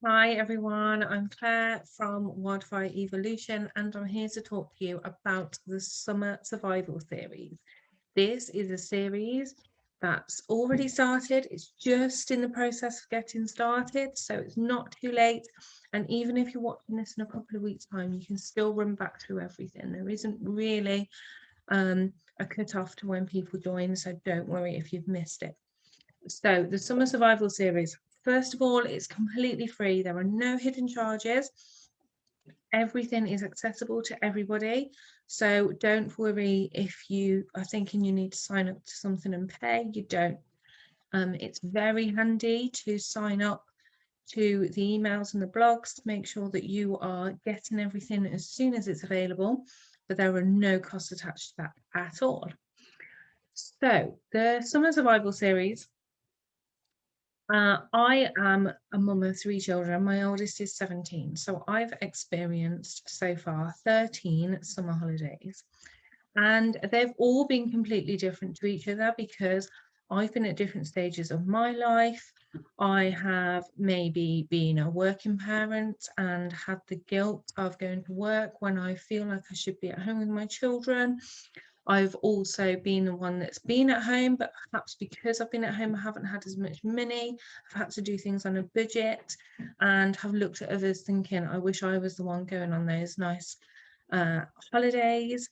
Hi everyone, I'm Claire from Wildfire Evolution and I'm here to talk to you about the Summer Survival Series. This is a series that's already started, it's just in the process of getting started, so it's not too late. And even if you're watching this in a couple of weeks' time, you can still run back through everything. There isn't really a cut-off to when people join, so don't worry if you've missed it. So the Summer Survival Series, first of all, it's completely free. There are no hidden charges. Everything is accessible to everybody. So don't worry if you are thinking you need to sign up to something and pay, you don't. It's very handy to sign up to the emails and the blogs to make sure that you are getting everything as soon as it's available, but there are no costs attached to that at all. So the Summer Survival Series, I am a mum of 3 children. My oldest is 17. So I've experienced so far 13 summer holidays. And they've all been completely different to each other because I've been at different stages of my life. I have maybe been a working parent and had the guilt of going to work when I feel like I should be at home with my children. I've also been the one that's been at home, but perhaps because I've been at home, I haven't had as much money. I've had to do things on a budget and have looked at others thinking, I wish I was the one going on those nice holidays.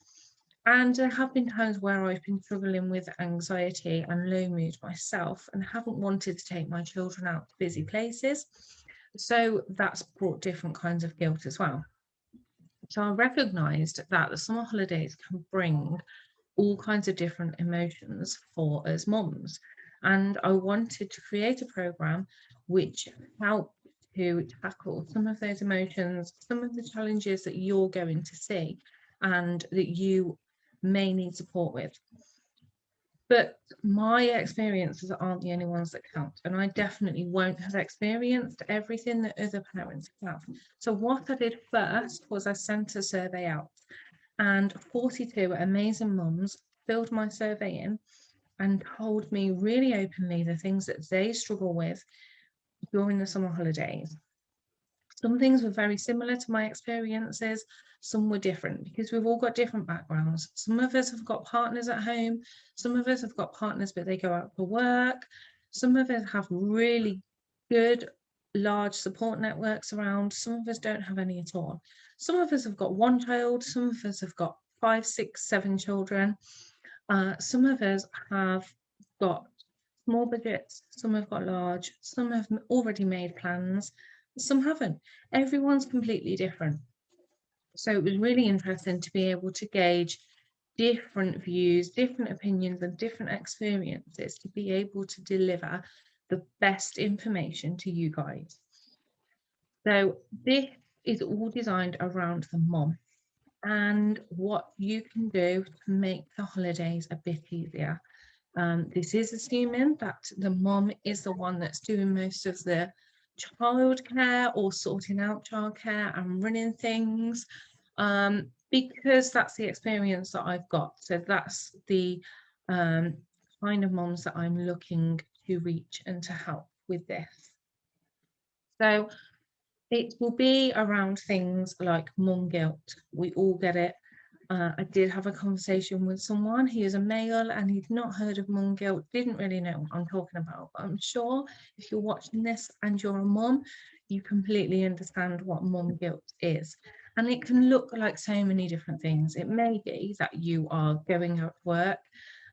And there have been times where I've been struggling with anxiety and low mood myself and haven't wanted to take my children out to busy places. So that's brought different kinds of guilt as well. So I recognised that the summer holidays can bring all kinds of different emotions for us mums. And I wanted to create a program which helped to tackle some of those emotions, some of the challenges that you're going to see and that you may need support with. But my experiences aren't the only ones that count, and I definitely won't have experienced everything that other parents have. So what I did first was I sent a survey out, and 42 amazing mums filled my survey in and told me really openly the things that they struggle with during the summer holidays. Some things were very similar to my experiences, some were different because we've all got different backgrounds. Some of us have got partners at home, some of us have got partners but they go out for work, some of us have really good large support networks around, some of us don't have any at all. Some of us have got one child, some of us have got 5, 6, 7 children. Some of us have got small budgets, some have got large, some have already made plans, some haven't. Everyone's completely different. So it was really interesting to be able to gauge different views, different opinions, and different experiences to be able to deliver the best information to you guys. So this is all designed around the mom and what you can do to make the holidays a bit easier. This is assuming that the mom is the one that's doing most of the childcare or sorting out childcare and running things, because that's the experience that I've got. So that's the kind of moms that I'm looking to reach and to help with this. So it will be around things like mum guilt. We all get it. I did have a conversation with someone, he is a male and he'd not heard of mum guilt, didn't really know what I'm talking about. But I'm sure if you're watching this and you're a mum, you completely understand what mum guilt is. And it can look like so many different things. It may be that you are going out to work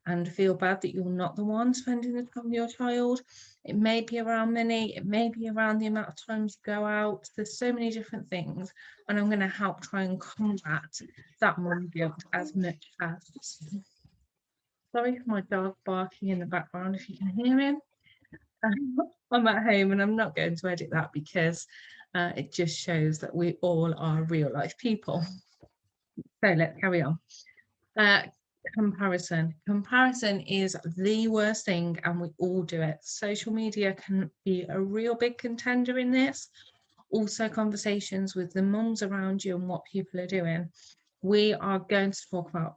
and feel bad that you're not the one spending the time with your child. It may be around money, it may be around the amount of times you go out. There's so many different things, and I'm going to help try and combat that mum guilt as much as. Sorry for my dog barking in the background if you can hear him. I'm at home and I'm not going to edit that because it just shows that we all are real life people. So let's carry on. Uh, comparison is the worst thing and we all do it. Social media can be a real big contender in this. Also conversations with the mums around you and what people are doing. We are going to talk about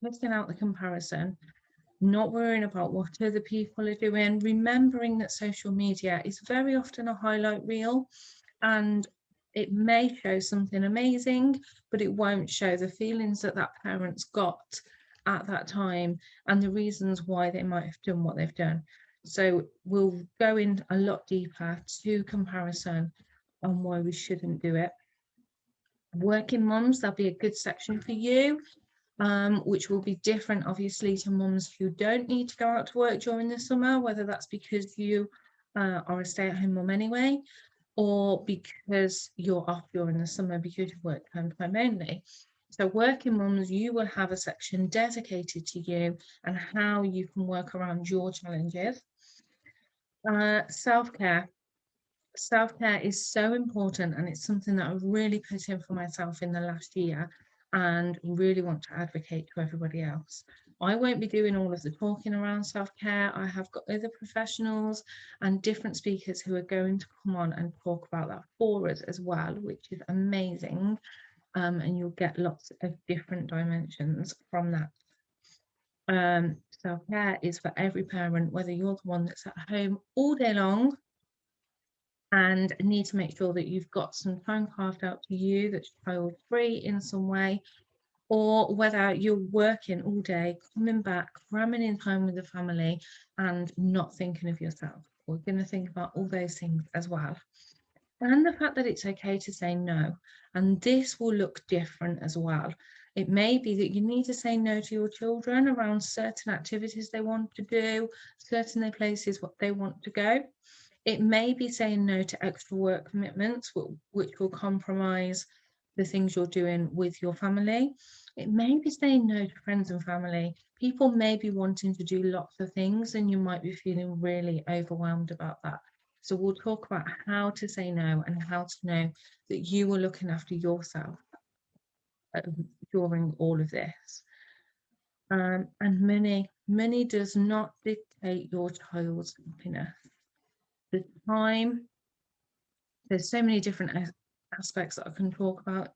listing out the comparison not worrying about what other people are doing, remembering that social media is very often a highlight reel, and it may show something amazing, but it won't show the feelings that that parent's got at that time and the reasons why they might have done what they've done. So we'll go in a lot deeper to comparison on why we shouldn't do it. Working mums, there'll be a good section for you, which will be different obviously to mums who don't need to go out to work during the summer, whether that's because you are a stay-at-home mum anyway, or because you're off during the summer because you work term time only. So working mums, you will have a section dedicated to you and how you can work around your challenges. Self-care. Self-care is so important, and it's something that I've really put in for myself in the last year and really want to advocate to everybody else. I won't be doing all of the talking around self-care. I have got other professionals and different speakers who are going to come on and talk about that for us as well, which is amazing. And you'll get lots of different dimensions from that. Self-care is for every parent, whether you're the one that's at home all day long and need to make sure that you've got some time carved out to you that's child-free in some way, or whether you're working all day, coming back, cramming in time with the family and not thinking of yourself. We're going to think about all those things as well. And the fact that it's okay to say no, and this will look different as well. It may be that you need to say no to your children around certain activities they want to do, certain places what they want to go. It may be saying no to extra work commitments, which will compromise the things you're doing with your family. It may be saying no to friends and family. People may be wanting to do lots of things and you might be feeling really overwhelmed about that. So we'll talk about how to say no and how to know that you are looking after yourself during all of this. And money does not dictate your child's happiness. The time, there's so many different aspects that I can talk about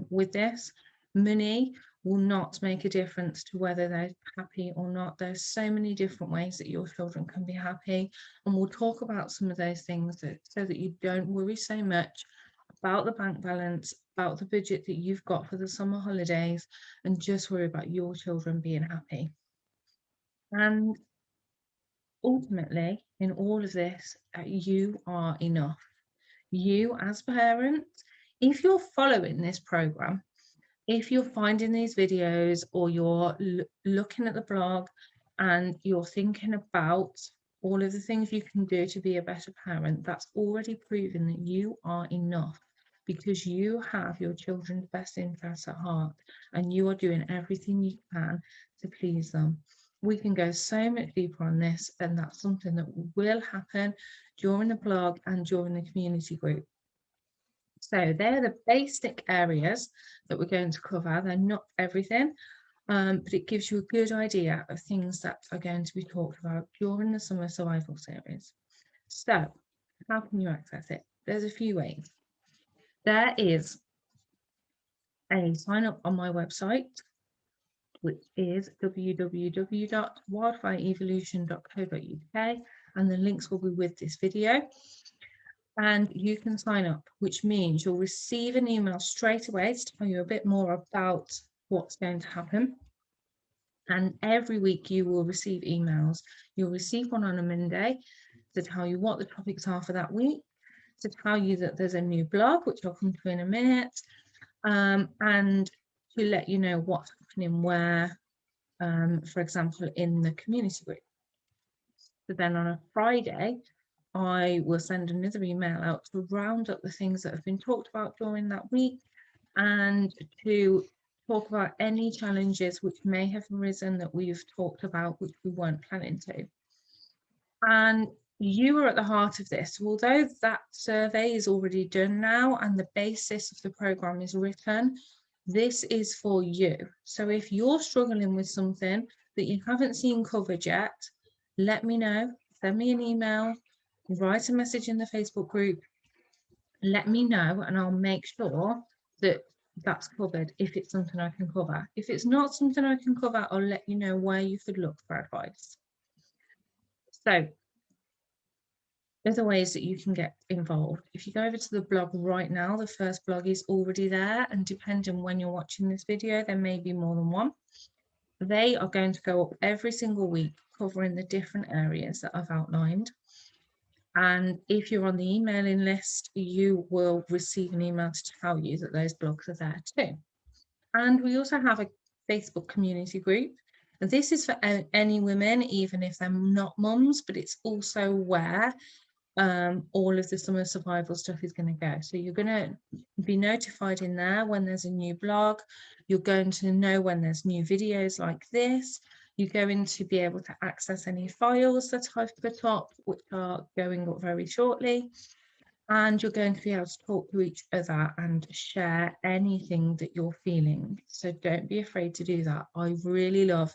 with this. Money will not make a difference to whether they're happy or not. There's so many different ways that your children can be happy, and we'll talk about some of those things so that you don't worry so much about the bank balance, about the budget that you've got for the summer holidays, and just worry about your children being happy. And ultimately, in all of this, you are enough. You as parents, if you're following this program, if you're finding these videos or you're looking at the blog and you're thinking about all of the things you can do to be a better parent, that's already proven that you are enough, because you have your children's best interests at heart and you are doing everything you can to please them. We can go so much deeper on this, and that's something that will happen during the blog and during the community group. So they're the basic areas that we're going to cover. They're not everything, but it gives you a good idea of things that are going to be talked about during the summer survival series. So how can you access it? There's a few ways. There is a sign up on my website, which is www.wildfireevolution.co.uk, and the links will be with this video. And you can sign up, which means you'll receive an email straight away to tell you a bit more about what's going to happen. And every week you will receive emails. You'll receive one on a Monday to tell you what the topics are for that week, to tell you that there's a new blog, which I'll come to in a minute, and to let you know what's happening where, for example, in the community group. So then on a Friday, I will send another email out to round up the things that have been talked about during that week and to talk about any challenges which may have arisen that we've talked about, which we weren't planning to. And you are at the heart of this. Although that survey is already done now and the basis of the programme is written, this is for you. So if you're struggling with something that you haven't seen covered yet, let me know, send me an email, write a message in the Facebook group, let me know, and I'll make sure that that's covered if it's something I can cover. If it's not something I can cover, I'll let you know where you could look for advice. So other ways that you can get involved. If you go over to the blog right now, the first blog is already there, and depending on when you're watching this video, there may be more than one. They are going to go up every single week, covering the different areas that I've outlined. And if you're on the emailing list, you will receive an email to tell you that those blogs are there too. And we also have a Facebook community group. And this is for any women, even if they're not mums, but it's also where all of the summer survival stuff is going to go. So you're going to be notified in there when there's a new blog. You're going to know when there's new videos like this. You're going to be able to access any files that I've put up, which are going up very shortly. And you're going to be able to talk to each other and share anything that you're feeling. So don't be afraid to do that. I really love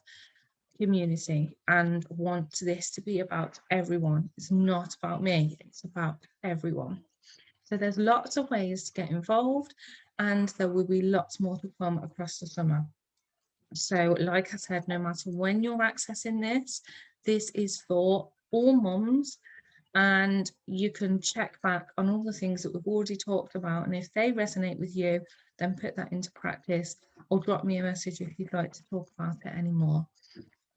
community and want this to be about everyone. It's not about me, it's about everyone. So there's lots of ways to get involved, and there will be lots more to come across the summer. So like I said, no matter when you're accessing this, this is for all mums, and you can check back on all the things that we've already talked about, and if they resonate with you, then put that into practice, or drop me a message if you'd like to talk about it anymore.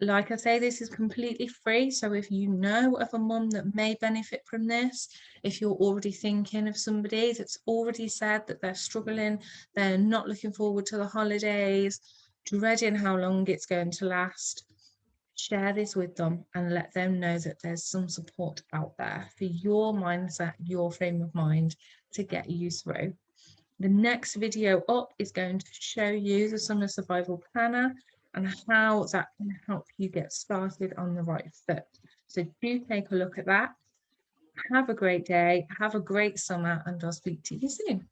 Like I say, this is completely free. So if you know of a mum that may benefit from this, if you're already thinking of somebody that's already said that they're struggling, they're not looking forward to the holidays, dreading how long it's going to last, share this with them and let them know that there's some support out there for your mindset, your frame of mind to get you through. The next video up is going to show you the Summer Survival Planner and how that can help you get started on the right foot. So do take a look at that. Have a great day, have a great summer, and I'll speak to you soon.